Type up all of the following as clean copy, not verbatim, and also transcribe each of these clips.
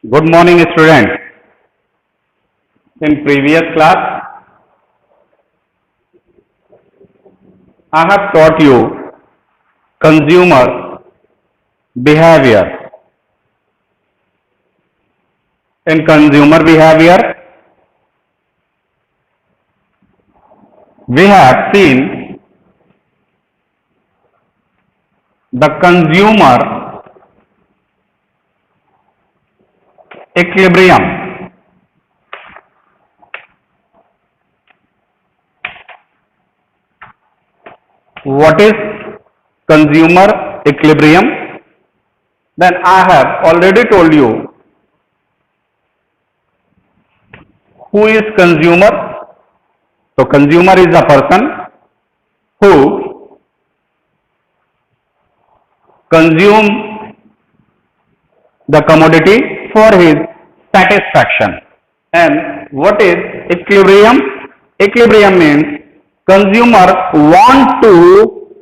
Good morning, students. In previous class, I have taught you consumer behavior. In consumer behavior, we have seen the consumer equilibrium. What is consumer equilibrium? Then I have already told you who is consumer. So consumer is a person who consume the commodity for his satisfaction. And what is equilibrium? Equilibrium means consumer want to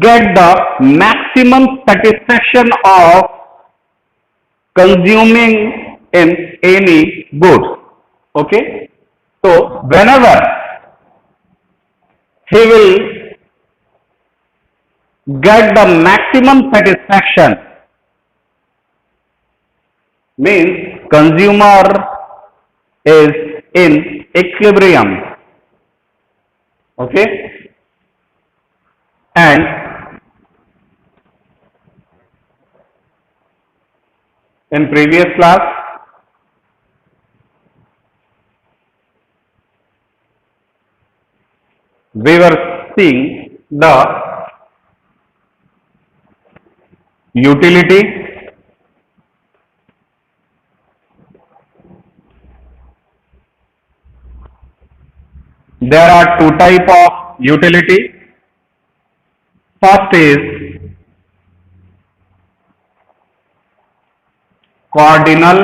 get the maximum satisfaction of consuming in any goods. Okay? So whenever he will get the maximum satisfaction, means consumer is in equilibrium. Okay? And in previous class, we were seeing the utility, there are two types of utility. First is cardinal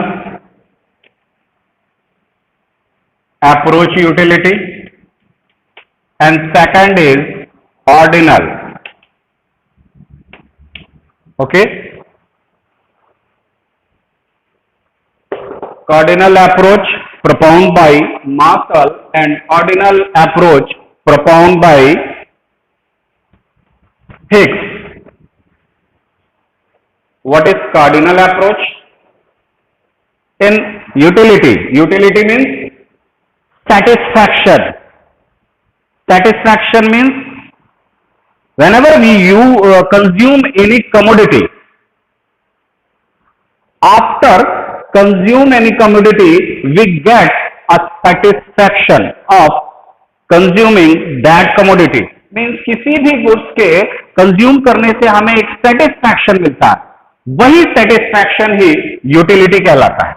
approach utility and second is ordinal. Okay? Cardinal approach propounded by Marshall and ordinal approach propounded by Hicks. What is cardinal approach? In utility means satisfaction. Satisfaction means whenever we consume any commodity, after consume any commodity, we get a satisfaction of consuming that commodity. Means किसी भी goods के consume करने से हमें एक satisfaction मिलता है, वही सेटिस्फैक्शन ही यूटिलिटी कहलाता है.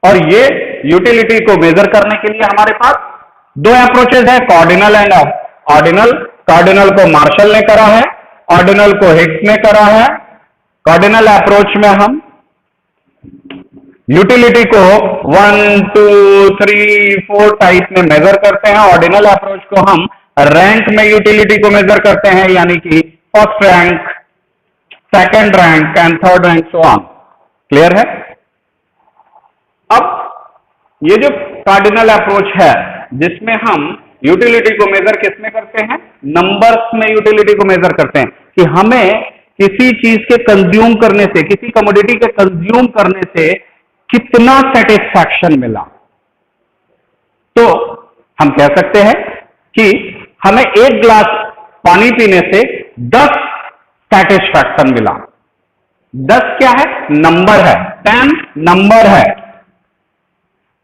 और ये यूटिलिटी को मेजर करने के लिए हमारे पास दो अप्रोचेज है, कार्डिनल एंड ऑर्डिनल. कार्डिनल को मार्शल ने करा है, ऑर्डिनल को हिक्स ने करा है. कार्डिनल अप्रोच में हम यूटिलिटी को 1, 2, 3, 4 टाइप में मेजर करते हैं. ऑर्डिनल अप्रोच को हम रैंक में यूटिलिटी को मेजर करते हैं, यानी कि first rank, second rank and third rank, so on. Clear है? अब ये जो कार्डिनल अप्रोच है जिसमें हम यूटिलिटी को मेजर किसमें करते हैं? नंबर्स में यूटिलिटी को मेजर करते हैं कि हमें किसी चीज के कंज्यूम करने से, किसी कमोडिटी के कंज्यूम करने से कितना सेटिस्फैक्शन मिला. तो हम कह सकते हैं कि हमें एक गिलास पानी पीने से 10 सेटिस्फैक्शन मिला. 10 क्या है? नंबर है. 10 नंबर है.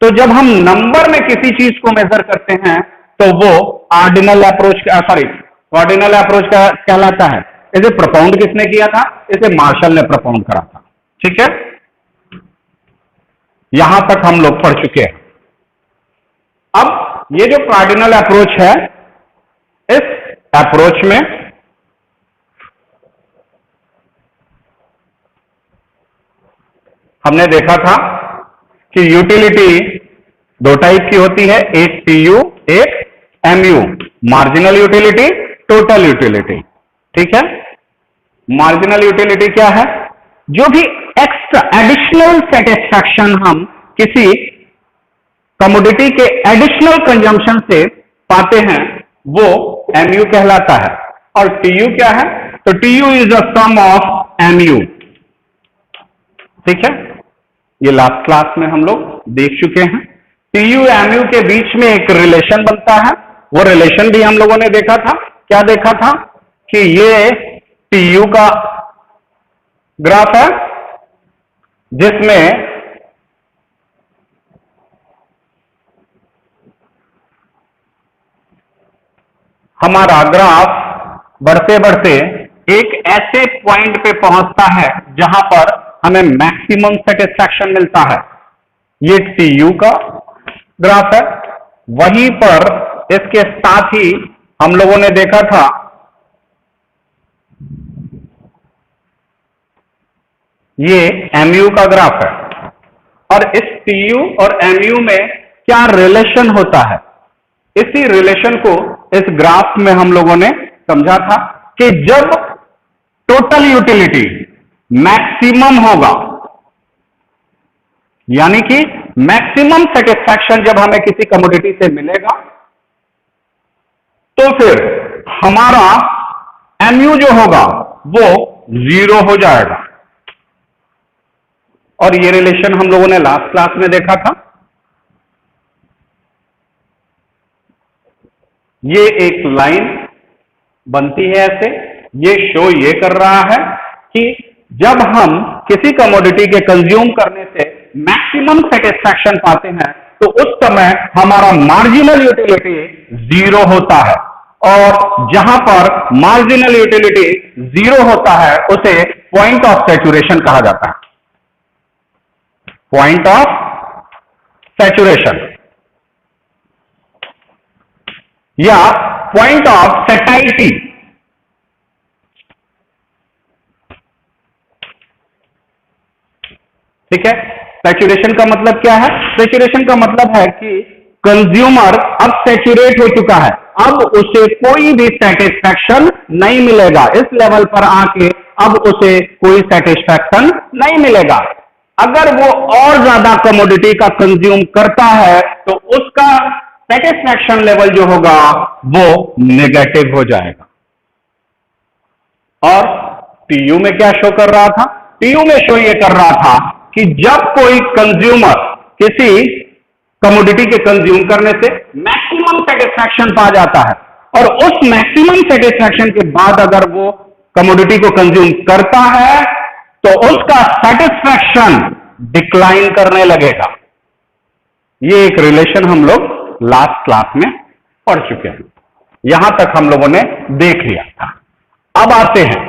तो जब हम नंबर में किसी चीज को मेजर करते हैं तो वो ऑर्डिनल अप्रोच कार्डिनल अप्रोच का कहलाता है. इसे propound किसने किया था? इसे मार्शल ने propound करा था. ठीक है? यहां तक हम लोग पढ़ चुके हैं. अब ये जो कार्डिनल अप्रोच है, इस अप्रोच में हमने देखा था कि यूटिलिटी दो टाइप की होती है, एक टीयू, एक MU. Marginal utility, total utility. ठीक है? मार्जिनल यूटिलिटी क्या है? जो भी एक्स एक्स्ट्रा एडिशनल सेटिस्फैक्शन हम किसी कमोडिटी के एडिशनल कंजम्पशन से पाते हैं, वो MU कहलाता है। और TU क्या है? तो TU is the sum of MU। ठीक है, ये लास्ट क्लास में हम लोग देख चुके हैं। TU MU के बीच में एक रिलेशन बनता है, वो रिलेशन भी हम लोगों ने देखा था। क्या देखा था? कि ये TU का ग्राफ है जिसमें हमारा ग्राफ बढ़ते बढ़ते एक ऐसे पॉइंट पे पहुंचता है जहां पर हमें मैक्सिमम सेटिस्फैक्शन मिलता है। ये TU का ग्राफ है। वहीं पर इसके साथ ही हम लोगों ने देखा था ये MU का ग्राफ है। और इस TU और MU में क्या रिलेशन होता है, इसी रिलेशन को इस ग्राफ में हम लोगों ने समझा था कि जब टोटल यूटिलिटी मैक्सिमम होगा, यानी कि मैक्सिमम सेटिस्फैक्शन जब हमें किसी कमोडिटी से मिलेगा, तो फिर हमारा MU जो होगा वो 0 हो जाएगा। और ये रिलेशन हम लोगों ने लास्ट क्लास में देखा था। ये एक लाइन बनती है ऐसे, ये शो ये कर रहा है कि जब हम किसी कमोडिटी के कंज्यूम करने से मैक्सिमम सेटिस्फैक्शन पाते हैं, तो उस समय हमारा मार्जिनल यूटिलिटी 0 होता है। और जहां पर मार्जिनल यूटिलिटी 0 होता है उसे पॉइंट ऑफ सैचुरेशन कहा जाता है। पॉइंट ऑफ सैचुरेशन या पॉइंट ऑफ सेटाइटी। ठीक है, सैचुरेशन का मतलब क्या है? सैचुरेशन का मतलब है कि कंज्यूमर अब सैचुरेट हो चुका है, अब उसे कोई भी सेटिस्फैक्शन नहीं मिलेगा। इस लेवल पर आके अब उसे कोई सेटिस्फैक्शन नहीं मिलेगा। अगर वो और ज्यादा कमोडिटी का कंज्यूम करता है तो उसका सेटिस्फैक्शन लेवल जो होगा वो नेगेटिव हो जाएगा। और TU में क्या शो कर रहा था? TU में शो ये कर रहा था कि जब कोई कंज्यूमर किसी कमोडिटी के कंज्यूम करने से मैक्सिमम सेटिस्फैक्शन पा जाता है, और उस मैक्सिमम सेटिस्फैक्शन के बाद अगर वो कमोडिटी को कंज्यूम करता है तो उसका सेटिस्फैक्शन डिक्लाइन करने लगेगा। ये एक रिलेशन हम लोग लास्ट क्लास में पढ़ चुके हैं, यहां तक हम लोगों ने देख लिया था। अब आते हैं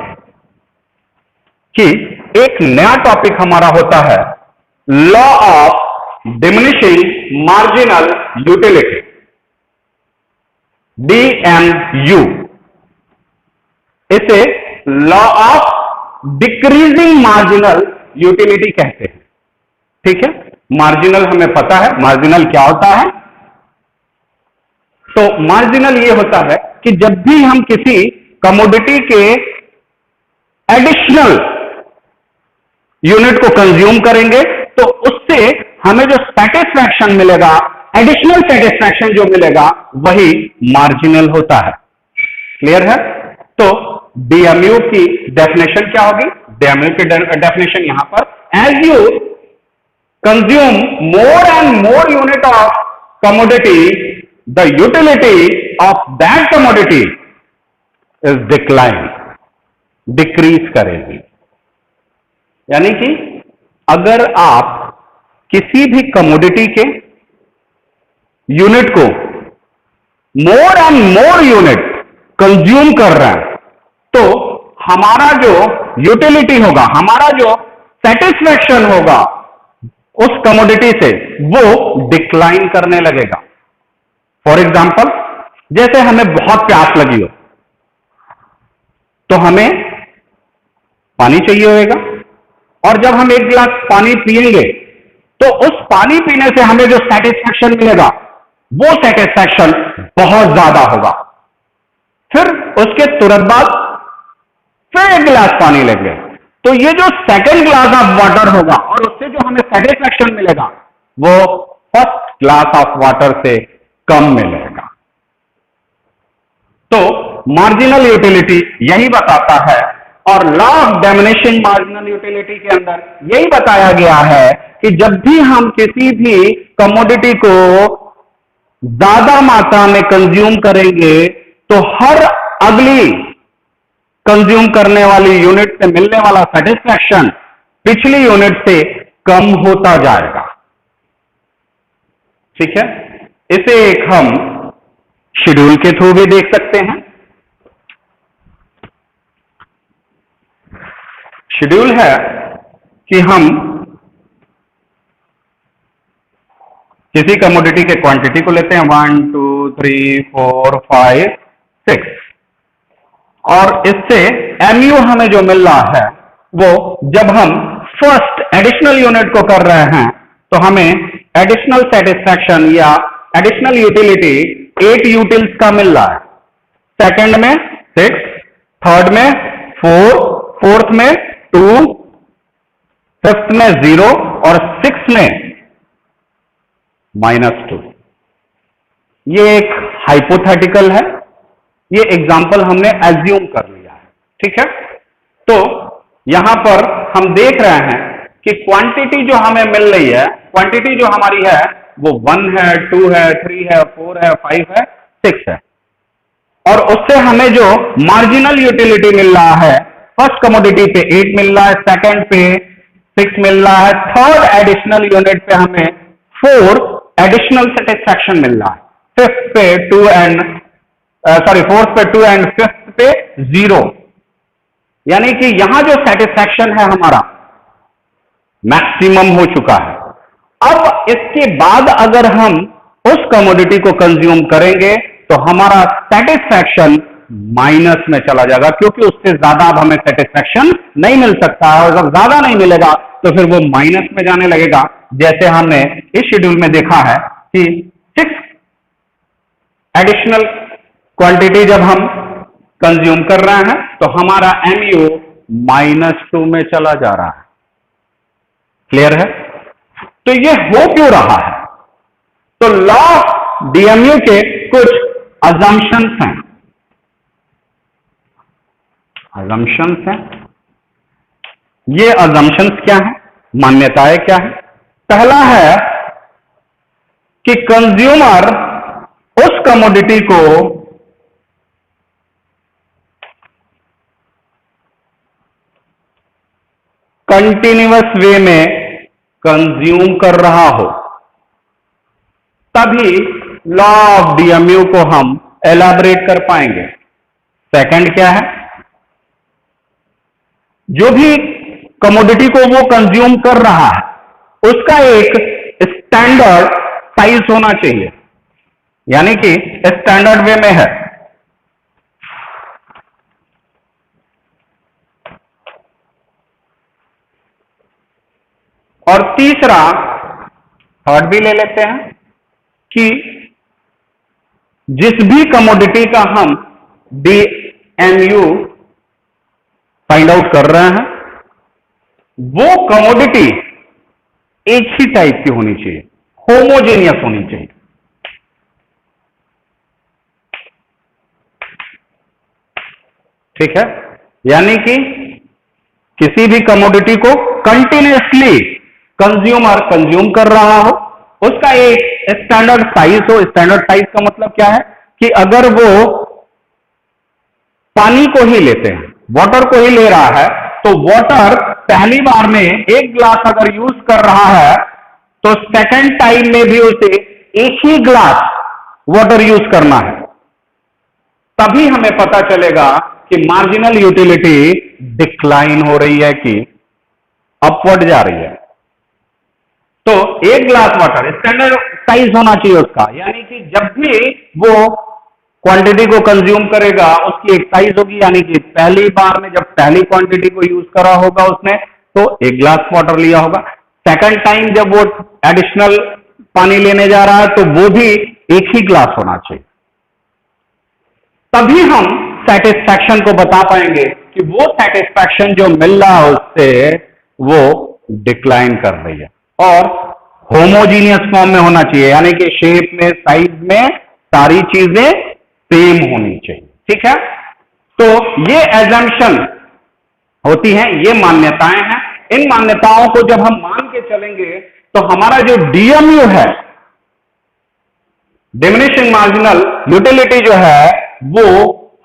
कि एक नया टॉपिक हमारा होता है law of diminishing marginal utility, DMU। इसे law of decreasing marginal utility कहते हैं। ठीक है, मार्जिनल हमें पता है मार्जिनल क्या होता है। तो मार्जिनल ये होता है कि जब भी हम किसी कमोडिटी के एडिशनल यूनिट को कंज्यूम करेंगे तो उससे हमें जो सेटिस्फैक्शन मिलेगा, एडिशनल सेटिस्फैक्शन जो मिलेगा, वही मार्जिनल होता है। क्लियर है? तो DMU की डेफिनेशन क्या होगी? DMU की डेफिनेशन यहां पर, as you consume more and more unit of commodity, the utility of that commodity is decline, decrease करेगी। यानी कि अगर आप किसी भी कमोडिटी के यूनिट को मोर एंड मोर यूनिट कंज्यूम कर रहे हैं, तो हमारा जो यूटिलिटी होगा, हमारा जो सेटिस्फैक्शन होगा उस कमोडिटी से, वो डिक्लाइन करने लगेगा। फॉर एग्जाम्पल, जैसे हमें बहुत प्यास लगी हो तो हमें पानी चाहिए होगा, और जब हम एक गिलास पानी पिएंगे तो उस पानी पीने से हमें जो सेटिस्फैक्शन मिलेगा वो सेटिस्फैक्शन बहुत ज्यादा होगा। फिर उसके तुरंत बाद फिर एक गिलास पानी लेंगे, तो ये जो सेकंड ग्लास ऑफ वाटर होगा और उससे जो हमें सेटिस्फैक्शन मिलेगा वो फर्स्ट ग्लास ऑफ वाटर से कम मिलेगा। तो मार्जिनल यूटिलिटी यही बताता है, और law of diminishing marginal utility के अंदर यही बताया गया है कि जब भी हम किसी भी कमोडिटी को ज्यादा मात्रा में कंज्यूम करेंगे तो हर अगली कंज्यूम करने वाली यूनिट से मिलने वाला सेटिस्फैक्शन पिछली यूनिट से कम होता जाएगा। ठीक है, इसे एक हम शेड्यूल के थ्रू भी देख सकते हैं। शेड्यूल है कि हम किसी कमोडिटी के क्वांटिटी को लेते हैं 1 2 3 4 5 6, और इससे MU हमें जो मिल रहा है वो जब हम फर्स्ट एडिशनल यूनिट को कर रहे हैं तो हमें एडिशनल सेटिस्फैक्शन या एडिशनल यूटिलिटी 8 यूटिल्स का मिल रहा है, सेकंड में 6, थर्ड में 4, फोर्थ में 2, फिफ्थ में 0 और सिक्स में -2। ये एक हाइपोथेटिकल है, ये एग्जाम्पल हमने एज्यूम कर लिया है। ठीक है, तो यहां पर हम देख रहे हैं कि क्वांटिटी जो हमें मिल रही है, क्वांटिटी जो हमारी है वो 1 है, 2 है, 3 है, 4 है, 5 है, 6 है, और उससे हमें जो मार्जिनल यूटिलिटी मिल रहा है, फर्स्ट कमोडिटी पे 8 मिल रहा है, सेकंड पे 6 मिल रहा है, थर्ड एडिशनल यूनिट पे हमें 4 एडिशनल सेटिस्फैक्शन मिल रहा है, फिफ्थ पे 2 एंड फोर्थ पे 2 एंड फिफ्थ पे 0, यानी कि यहां जो सेटिस्फैक्शन है हमारा मैक्सिमम हो चुका है। अब इसके बाद अगर हम उस कमोडिटी को कंज्यूम करेंगे तो हमारा सेटिस्फैक्शन माइनस में चला जाएगा, क्योंकि उससे ज्यादा अब हमें सेटिस्फैक्शन नहीं मिल सकता है, और जब ज्यादा नहीं मिलेगा तो फिर वो माइनस में जाने लगेगा। जैसे हमने इस शेड्यूल में देखा है कि 6 एडिशनल क्वांटिटी जब हम कंज्यूम कर रहे हैं तो हमारा MU -2 में चला जा रहा है। क्लियर है? तो ये हो क्यों रहा है? तो लॉ ऑफ DMU के कुछ अजम्पशंस हैं। ये अजम्पशंस क्या है, मान्यताएं क्या है? पहला है कि कंज्यूमर उस कमोडिटी को कंटिन्यूअस वे में कंज्यूम कर रहा हो, तभी लॉ ऑफ DMU को हम एलैबोरेट कर पाएंगे। सेकंड क्या है? जो भी कमोडिटी को वो कंज्यूम कर रहा है उसका एक स्टैंडर्ड साइज होना चाहिए, यानी कि स्टैंडर्ड वे में है। और तीसरा, थर्ड भी ले लेते हैं, कि जिस भी कमोडिटी का हम DMU फाइंड आउट कर रहे हैं वो कमोडिटी एक ही टाइप की होनी चाहिए, होमोजेनियस होनी चाहिए। ठीक है, यानी कि किसी भी कमोडिटी को कंटिन्यूअसली कंज्यूमर कंज्यूम कर रहा हो, उसका एक स्टैंडर्ड साइज हो। स्टैंडर्ड साइज का मतलब क्या है कि अगर वो पानी को ही लेते हैं, वाटर को ही ले रहा है, तो वाटर पहली बार में 1 ग्लास अगर यूज कर रहा है तो सेकंड टाइम में भी उसे एक ही ग्लास वाटर यूज करना है, तभी हमें पता चलेगा कि मार्जिनल यूटिलिटी डिक्लाइन हो रही है कि अपवर्ड जा रही है। तो 1 ग्लास वाटर स्टैंडर्ड साइज होना चाहिए उसका, यानी कि जब भी वो क्वांटिटी को कंज्यूम करेगा उसकी एक साइज होगी, यानी कि पहली बार में जब पहली क्वांटिटी को यूज करा होगा उसने तो 1 ग्लास वाटर लिया होगा, सेकंड टाइम जब वो एडिशनल पानी लेने जा रहा है तो वो भी एक ही ग्लास होना चाहिए। तभी हम सेटिस्फैक्शन को बता पाएंगे कि वो सेटिस्फैक्शन जो मिल रहा है उससे वो डिक्लाइन कर रही है, और होमोजीनियस फॉर्म में होना चाहिए, यानी कि शेप में, साइज में सारी चीजें सेम होनी चाहिए। ठीक है, तो ये एजम्पशन होती हैं, ये मान्यताएं हैं। इन मान्यताओं को जब हम मान के चलेंगे तो हमारा जो डीएमयू है, डिमिनिशिंग मार्जिनल यूटिलिटी जो है, वो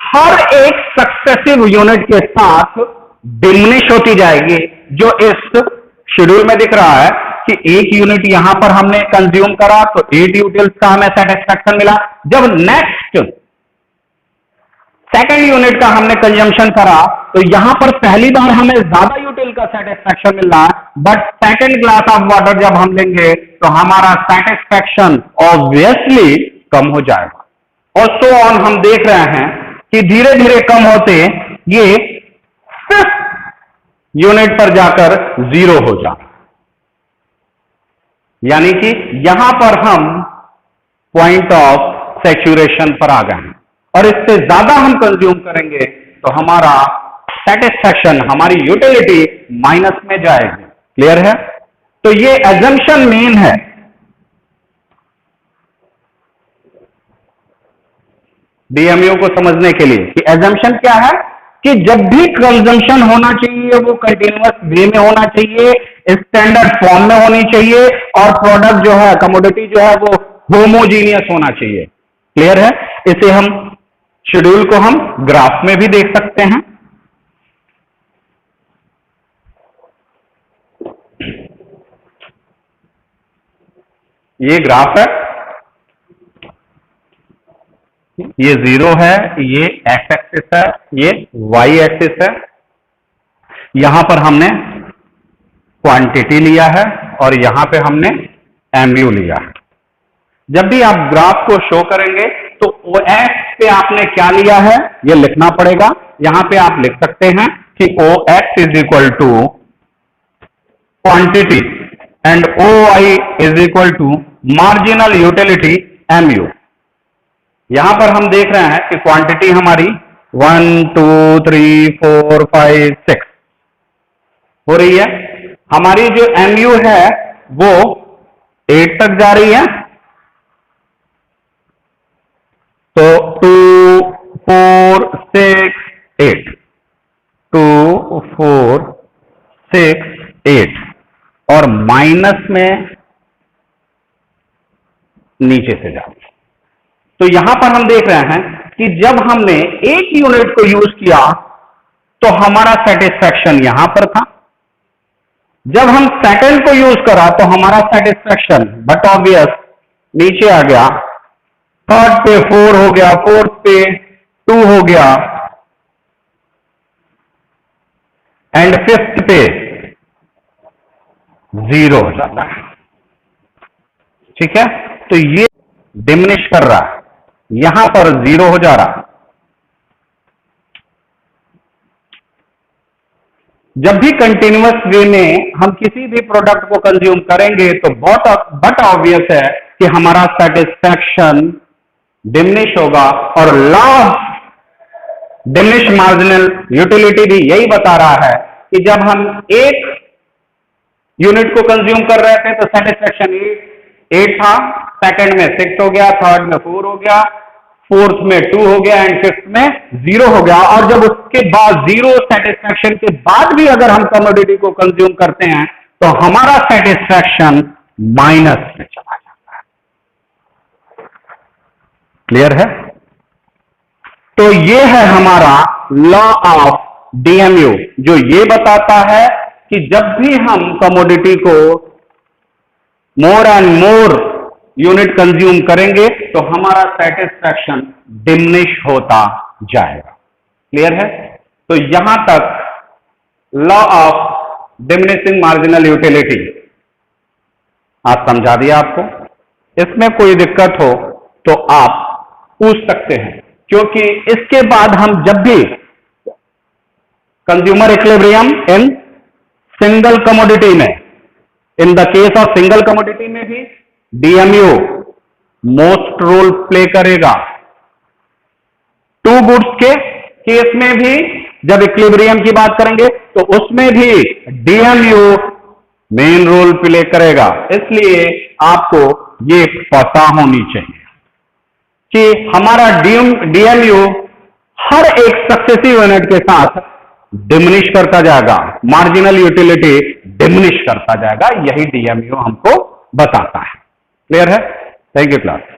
हर एक सक्सेसिव यूनिट के साथ डिमिनिश होती जाएगी, जो इस शेड्यूल में दिख रहा है कि एक यूनिट यहां पर हमने कंज्यूम करा तो 8 यूटिल्स का हमें सेटिस्फैक्शन मिला। जब नेक्स्ट सेकेंड यूनिट का हमने कंजम्पशन करा तो यहां पर पहली बार हमें ज्यादा यूटिल का सेटिस्फैक्शन मिल रहा है, but second glass of water जब हम लेंगे तो हमारा सेटिस्फैक्शन ऑब्वियसली कम हो जाएगा, और सो ऑन। हम देख रहे हैं कि धीरे धीरे कम होते ये फिफ्थ यूनिट पर जाकर 0 हो जाए, यानी कि यहां पर हम पॉइंट ऑफ सैचुरेशन पर आ गए हैं, और इससे ज्यादा हम कंज्यूम करेंगे तो हमारा सेटिस्फैक्शन, हमारी यूटिलिटी माइनस में जाएगी। क्लियर है? तो ये एजम्पशन मेन है। डीएमयू को समझने के लिए कि एजम्पशन क्या है, कि जब भी कंजम्पशन होना चाहिए वो कंटिन्यूअस वे में होना चाहिए, स्टैंडर्ड फॉर्म में होनी चाहिए, और प्रोडक्ट जो है, कमोडिटी जो है, वो होमोजीनियस होना चाहिए। क्लियर है? इसे हम शेड्यूल को हम ग्राफ में भी देख सकते हैं। ये ग्राफ है, ये 0 है, ये एक्स एक्सिस है, ये वाई एक्सिस है। यहां पर हमने क्वांटिटी लिया है और यहां पे हमने एमयू लिया है। जब भी आप ग्राफ को शो करेंगे तो ओ एक्स पे आपने क्या लिया है ये लिखना पड़ेगा। यहां पे आप लिख सकते हैं कि O X is equal to quantity and O Y is equal to marginal utility MU. यहां पर हम देख रहे हैं कि क्वांटिटी हमारी 1 2 3 4 5 6 हो रही है। हमारी जो एमयू है वो 8 तक जा रही है, तो 2 4 6 8 2 4 6 8 और माइनस में नीचे से जा रही है। तो यहां पर हम देख रहे हैं कि जब हमने एक यूनिट को यूज किया तो हमारा सेटिस्फैक्शन यहां पर था, जब हम सेकंड को यूज करा तो हमारा सेटिस्फैक्शन बट ऑब्वियस नीचे आ गया, थर्ड पे 4 हो गया, फोर्थ पे 2 हो गया एंड फिफ्थ पे 0 हो जाता है। ठीक है, तो ये डिमिनिश कर रहा है, यहां पर 0 हो जा रहा। जब भी कंटिन्यूअस वे में हम किसी भी प्रोडक्ट को कंज्यूम करेंगे तो बट ऑब्वियस है कि हमारा सेटिस्फैक्शन डिमिनिश होगा, और law of diminish marginal utility भी यही बता रहा है कि जब हम एक यूनिट को कंज्यूम कर रहे थे तो सेटिस्फैक्शन 8 था, सेकंड में 6 हो गया, थर्ड में 4 हो गया, फोर्थ में 2 हो गया एंड फिफ्थ में 0 हो गया। और जब उसके बाद 0 सेटिस्फैक्शन के बाद भी अगर हम कमोडिटी को कंज्यूम करते हैं तो हमारा सेटिस्फैक्शन माइनस में चला जाता है। क्लियर है? तो ये है हमारा लॉ ऑफ डीएमयू, जो ये बताता है कि जब भी हम कमोडिटी को मोर एंड मोर यूनिट कंज्यूम करेंगे तो हमारा सेटिस्फैक्शन डिमिनिश होता जाएगा। क्लियर है? तो यहां तक law of diminishing marginal utility आज समझा दिया आपको। इसमें कोई दिक्कत हो तो आप पूछ सकते हैं, क्योंकि इसके बाद हम जब भी consumer equilibrium in single commodity में, in the case of single commodity में भी डीएमयू मोस्ट रोल प्ले करेगा। टू गुड्स के केस में भी जब इक्विलिब्रियम की बात करेंगे तो उसमें भी डीएमयू मेन रोल प्ले करेगा। इसलिए आपको ये पता होनी चाहिए कि हमारा डीएमयू हर एक सक्सेसिव यूनिट के साथ डिमिनिश करता जाएगा, मार्जिनल यूटिलिटी डिमिनिश करता जाएगा। यही डीएमयू हमको बताता है। क्लियर है? Thank you class.